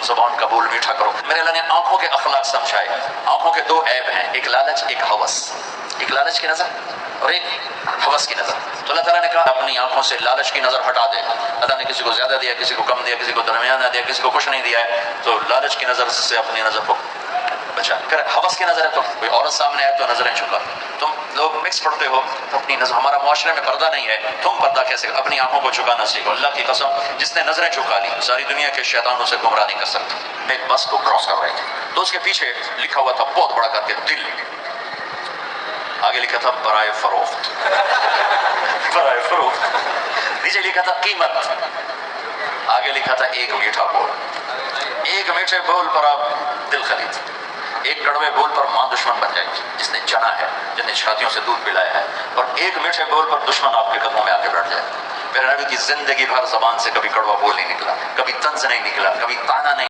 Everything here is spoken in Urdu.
زبان کا بول میٹھا کرو. میرے اللہ نے آنکھوں کے اخلاق سمجھائے. آنکھوں کے دو عیب ہیں، ایک لالچ، ایک ہوس. ایک لالچ کی نظر اور ایک ہوس کی نظر. تو اللہ تعالیٰ نے کہا اپنی آنکھوں سے لالچ کی نظر ہٹا دے. اللہ نے کسی کو زیادہ دیا، کسی کو کم دیا، کسی کو درمیانہ دیا، کسی کو کچھ نہیں دیا ہے، تو لالچ کی نظر سے اپنی نظر کو بچا. پھر ہوس کی نظر ہے تو کوئی عورت سامنے آئے تو نظریں جھکا. تم لوگ مکس پڑھتے ہو تو اپنی نظر، ہمارا معاشرے میں پردہ نہیں ہے، تم پردہ کیسے؟ اپنی آنکھوں کو جھکانا سیکھو. اللہ کی قسم جس نے نظریں جھکا لی ساری دنیا کے شیطانوں سے گمراہ نہیں کر سکتا. ایک بس کو کراس کر رہے تھے تو اس کے پیچھے لکھا ہوا تھا بہت بڑا کر کے دل، آگے لکھا تھا برائے فروخت برائے فروخت. نیچے لکھا تھا قیمت، آگے لکھا تھا ایک میٹھا بول. ایک میٹھے بول پر آپ دل خرید، ایک کڑوے بول پر ماں دشمن بن جائے جس نے جنا ہے، جس نے چھاتیوں سے دودھ پلایا ہے، اور ایک میٹھے بول پر دشمن آپ کے قدموں میں آ کے بیٹھ جائے. میرے نبی کی زندگی بھر زبان سے کبھی کڑوا بول نہیں نکلا، کبھی طنز نہیں نکلا، کبھی تانا نہیں